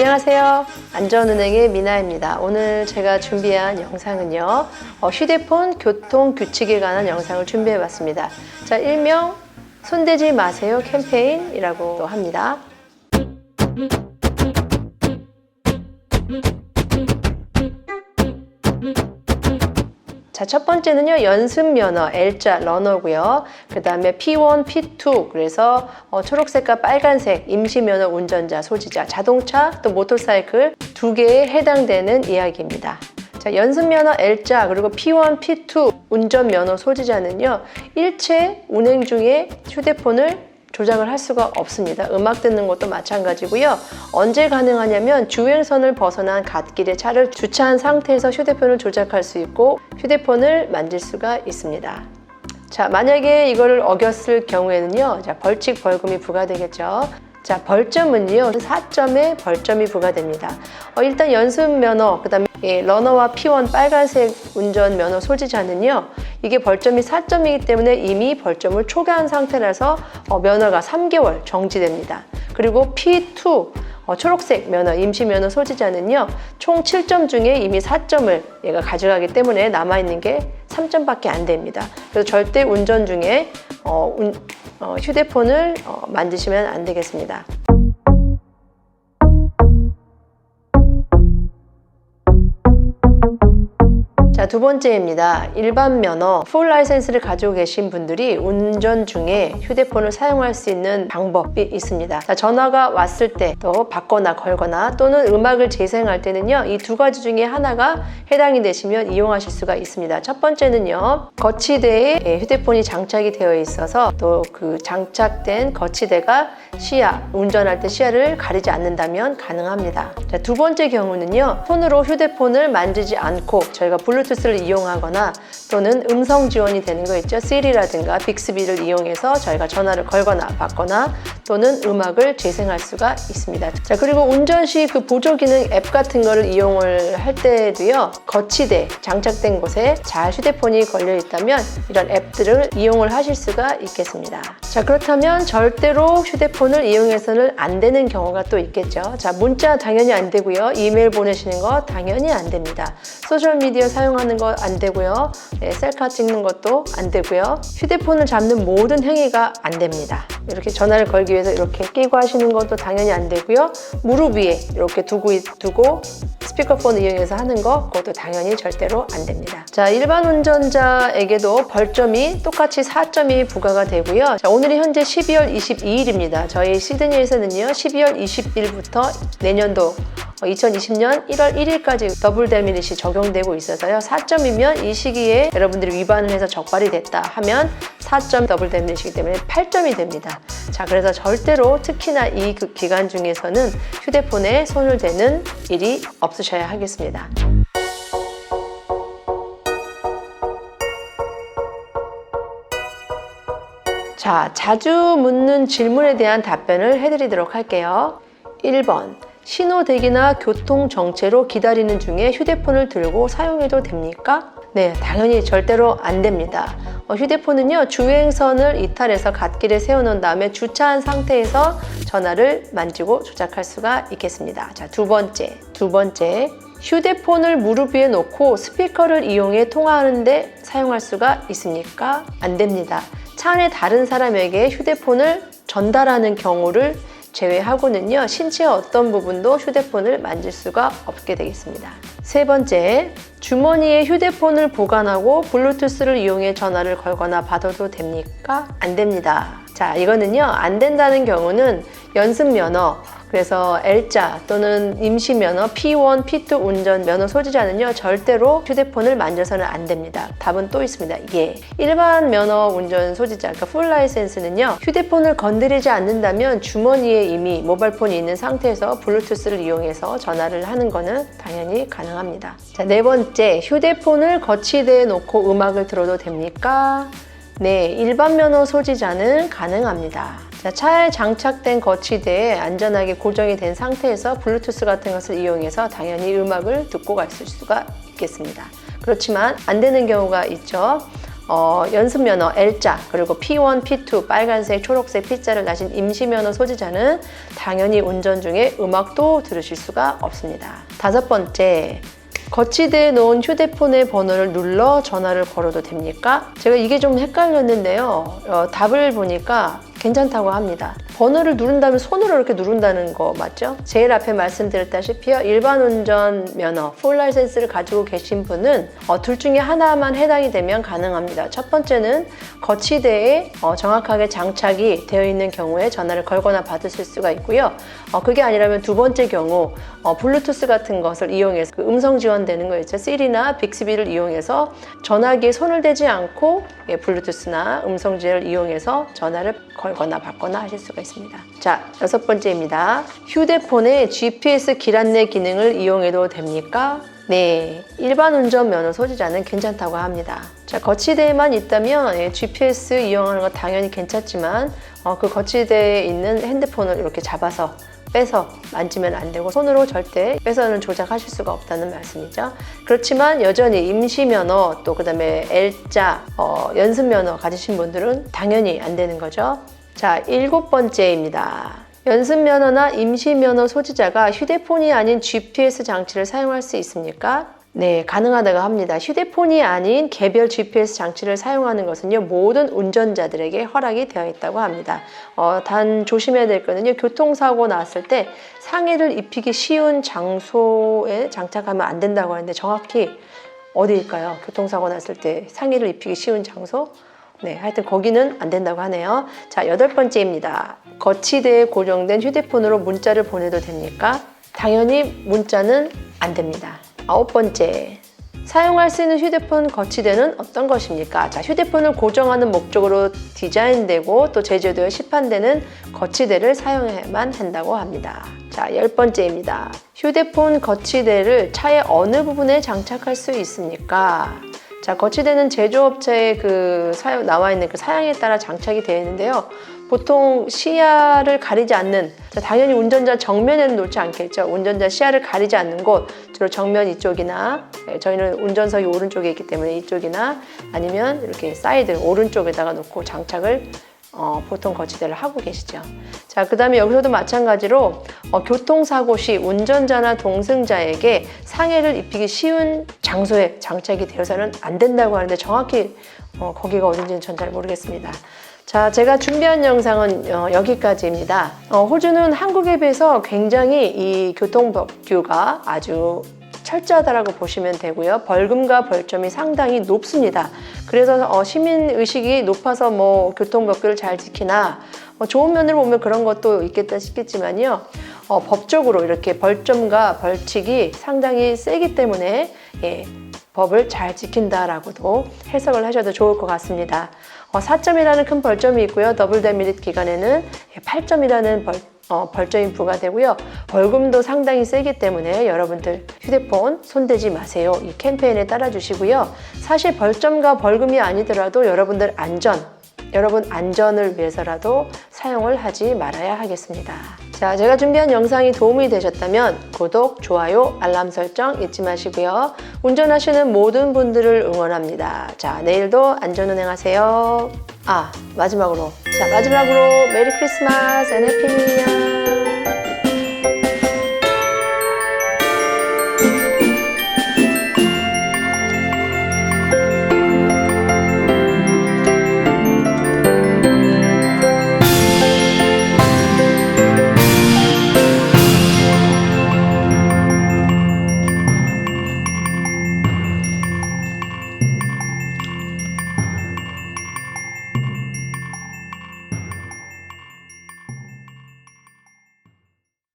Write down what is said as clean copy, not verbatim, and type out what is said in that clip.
안녕하세요. 안전운행의 미나입니다. 오늘 제가 준비한 영상은요, 휴대폰 교통 규칙에 관한 영상을 준비해 봤습니다. 자, 일명 손대지 마세요 캠페인이라고 합니다. 자, 첫 번째는요, 연습면허 L자 러너고요. 그 다음에 P1, P2, 그래서 초록색과 빨간색 임시면허 운전자, 소지자, 자동차 또 모터사이클 두 개에 해당되는 이야기입니다. 자, 연습면허 L자 그리고 P1, P2 운전면허 소지자는요, 일체 운행 중에 휴대폰을 조작을 할 수가 없습니다. 음악 듣는 것도 마찬가지고요. 언제 가능하냐면 주행선을 벗어난 갓길에 차를 주차한 상태에서 휴대폰을 조작할 수 있고 휴대폰을 만질 수가 있습니다. 자, 만약에 이거를 어겼을 경우에는요, 자, 벌칙 벌금이 부과되겠죠. 자, 벌점은요 4점의 벌점이 부과됩니다. 일단 연습면허, 그 다음에 러너와 P1 빨간색 운전면허 소지자는요, 이게 벌점이 4점이기 때문에 이미 벌점을 초과한 상태라서 면허가 3개월 정지됩니다. 그리고 P2 초록색 면허, 임시면허 소지자는요, 총 7점 중에 이미 4점을 얘가 가져가기 때문에 남아있는 게 3점밖에 안 됩니다. 그래서 절대 운전 중에 휴대폰을 만지시면 안 되겠습니다. 자, 두 번째입니다. 일반 면허, 풀 라이센스를 가지고 계신 분들이 운전 중에 휴대폰을 사용할 수 있는 방법이 있습니다. 자, 전화가 왔을 때 또 받거나 걸거나 또는 음악을 재생할 때는요, 이 두 가지 중에 하나가 해당이 되시면 이용하실 수가 있습니다. 첫 번째는요, 거치대에 휴대폰이 장착이 되어 있어서 또 그 장착된 거치대가 시야, 운전할 때 시야를 가리지 않는다면 가능합니다. 자, 두 번째 경우는요, 손으로 휴대폰을 만지지 않고 저희가 블루투스를 이용하거나 또는 음성 지원이 되는 거 있죠. 시리라든가 빅스비를 이용해서 저희가 전화를 걸거나 받거나 또는 음악을 재생할 수가 있습니다. 자, 그리고 운전 시 그 보조 기능 앱 같은 거를 이용을 할 때도요, 거치대 장착된 곳에 잘 휴대폰이 걸려 있다면 이런 앱들을 이용을 하실 수가 있겠습니다. 자, 그렇다면 절대로 휴대폰을 이용해서는 안 되는 경우가 또 있겠죠. 자, 문자 당연히 안 되고요. 이메일 보내시는 거 당연히 안 됩니다. 소셜미디어 사용하는 거 안 되고요. 셀카 찍는 것도 안 되고요. 휴대폰을 잡는 모든 행위가 안 됩니다. 이렇게 전화를 걸기 위해서 이렇게 끼고 하시는 것도 당연히 안 되고요. 무릎 위에 이렇게 두고 스피커폰을 이용해서 하는 거, 그것도 당연히 절대로 안 됩니다. 자, 일반 운전자에게도 벌점이 똑같이 4점이 부과가 되고요. 자, 오늘이 현재 12월 22일입니다. 저희 시드니에서는요, 12월 20일부터 내년도 2020년 1월 1일까지 더블 데미닛이 적용되고 있어서요, 4점이면 이 시기에 여러분들이 위반을 해서 적발이 됐다 하면 4점 더블 데미닛이기 때문에 8점이 됩니다. 자, 그래서 절대로 특히나 이 기간 중에서는 휴대폰에 손을 대는 일이 없으셔야 하겠습니다. 자, 자주 묻는 질문에 대한 답변을 해드리도록 할게요. 1번, 신호 대기나 교통 정체로 기다리는 중에 휴대폰을 들고 사용해도 됩니까? 네, 당연히 절대로 안 됩니다. 휴대폰은요, 주행선을 이탈해서 갓길에 세워놓은 다음에 주차한 상태에서 전화를 만지고 조작할 수가 있겠습니다. 자, 두 번째, 휴대폰을 무릎 위에 놓고 스피커를 이용해 통화하는데 사용할 수가 있습니까? 안 됩니다. 차 안에 다른 사람에게 휴대폰을 전달하는 경우를 제외하고는요, 신체의 어떤 부분도 휴대폰을 만질 수가 없게 되겠습니다. 세 번째, 주머니에 휴대폰을 보관하고 블루투스를 이용해 전화를 걸거나 받아도 됩니까? 안 됩니다. 자, 이거는요, 안 된다는 경우는 연습면허, 그래서 L자 또는 임시면허 P1, P2 운전면허 소지자는요, 절대로 휴대폰을 만져서는 안 됩니다. 답은 또 있습니다. 예. 일반 면허 운전 소지자, 그러니까 풀 라이센스는요, 휴대폰을 건드리지 않는다면 주머니에 이미 모바일폰이 있는 상태에서 블루투스를 이용해서 전화를 하는 거는 당연히 가능합니다. 자, 네 번째, 휴대폰을 거치대에 놓고 음악을 들어도 됩니까? 네, 일반 면허 소지자는 가능합니다. 자, 차에 장착된 거치대에 안전하게 고정이 된 상태에서 블루투스 같은 것을 이용해서 당연히 음악을 듣고 갈 수가 있겠습니다. 그렇지만 안 되는 경우가 있죠. 연습면허 L자 그리고 P1, P2 빨간색, 초록색 P자를 가진 임시면허 소지자는 당연히 운전 중에 음악도 들으실 수가 없습니다. 5번째, 거치대에 놓은 휴대폰의 번호를 눌러 전화를 걸어도 됩니까? 제가 이게 좀 헷갈렸는데요. 답을 보니까 괜찮다고 합니다. 번호를 누른다면 손으로 이렇게 누른다는 거 맞죠? 제일 앞에 말씀드렸다시피 일반 운전 면허, 풀 라이센스를 가지고 계신 분은 둘 중에 하나만 해당이 되면 가능합니다. 첫 번째는 거치대에 정확하게 장착이 되어 있는 경우에 전화를 걸거나 받으실 수가 있고요. 그게 아니라면 두 번째 경우 블루투스 같은 것을 이용해서 그 음성 지원되는 거 있죠. 시리나 빅스비를 이용해서 전화기에 손을 대지 않고 블루투스나 음성 지원을 이용해서 전화를 걸거나 받거나 하실 수가 있습니다. 자, 6번째입니다. 휴대폰에 GPS 길 안내 기능을 이용해도 됩니까? 네, 일반 운전 면허 소지자는 괜찮다고 합니다. 자, 거치대에만 있다면 GPS 이용하는 건 당연히 괜찮지만 그 거치대에 있는 핸드폰을 이렇게 잡아서 빼서 만지면 안 되고 손으로 절대 빼서는 조작하실 수가 없다는 말씀이죠. 그렇지만 여전히 임시면허 또 그다음에 L자 연습면허 가지신 분들은 당연히 안 되는 거죠. 자, 7번째입니다. 연습면허나 임시면허 소지자가 휴대폰이 아닌 GPS 장치를 사용할 수 있습니까? 네, 가능하다고 합니다. 휴대폰이 아닌 개별 GPS 장치를 사용하는 것은요, 모든 운전자들에게 허락이 되어 있다고 합니다. 단 조심해야 될 거는요, 교통사고 났을 때 상해를 입히기 쉬운 장소에 장착하면 안 된다고 하는데 정확히 어디일까요? 교통사고 났을 때 상해를 입히기 쉬운 장소? 네, 하여튼 거기는 안 된다고 하네요. 자, 8번째입니다. 거치대에 고정된 휴대폰으로 문자를 보내도 됩니까? 당연히 문자는 안 됩니다. 9번째, 사용할 수 있는 휴대폰 거치대는 어떤 것입니까? 자, 휴대폰을 고정하는 목적으로 디자인되고 또 제조되어 시판되는 거치대를 사용해야만 한다고 합니다. 자, 10번째입니다. 휴대폰 거치대를 차의 어느 부분에 장착할 수 있습니까? 자, 거치대는 제조업체에 나와 있는 그 사양에 따라 장착이 되어 있는데요. 보통 시야를 가리지 않는, 당연히 운전자 정면에는 놓지 않겠죠. 운전자 시야를 가리지 않는 곳, 주로 정면 이쪽이나, 저희는 운전석이 오른쪽에 있기 때문에 이쪽이나 아니면 이렇게 사이드 오른쪽에다가 놓고 장착을 보통 거치대를 하고 계시죠. 자, 그 다음에 여기서도 마찬가지로 교통사고 시 운전자나 동승자에게 상해를 입히기 쉬운 장소에 장착이 되어서는 안 된다고 하는데 정확히 거기가 어딘지는 전 잘 모르겠습니다. 자, 제가 준비한 영상은 여기까지입니다. 호주는 한국에 비해서 굉장히 이 교통법규가 아주 철저하다라고 보시면 되고요. 벌금과 벌점이 상당히 높습니다. 그래서 시민의식이 높아서 교통법규를 잘 지키나 좋은 면으로 보면 그런 것도 있겠다 싶겠지만요. 법적으로 이렇게 벌점과 벌칙이 상당히 세기 때문에 법을 잘 지킨다라고도 해석을 하셔도 좋을 것 같습니다. 4점이라는 큰 벌점이 있고요. 더블 데미릿 기간에는 8점이라는 벌점이 부과되고요. 벌금도 상당히 세기 때문에 여러분들 휴대폰 손대지 마세요. 이 캠페인에 따라주시고요. 사실 벌점과 벌금이 아니더라도 여러분 안전을 위해서라도 사용을 하지 말아야 하겠습니다. 자, 제가 준비한 영상이 도움이 되셨다면 구독, 좋아요, 알람 설정 잊지 마시고요. 운전하시는 모든 분들을 응원합니다. 자, 내일도 안전운행하세요. 마지막으로 메리 크리스마스 앤 해피 뉴 이어.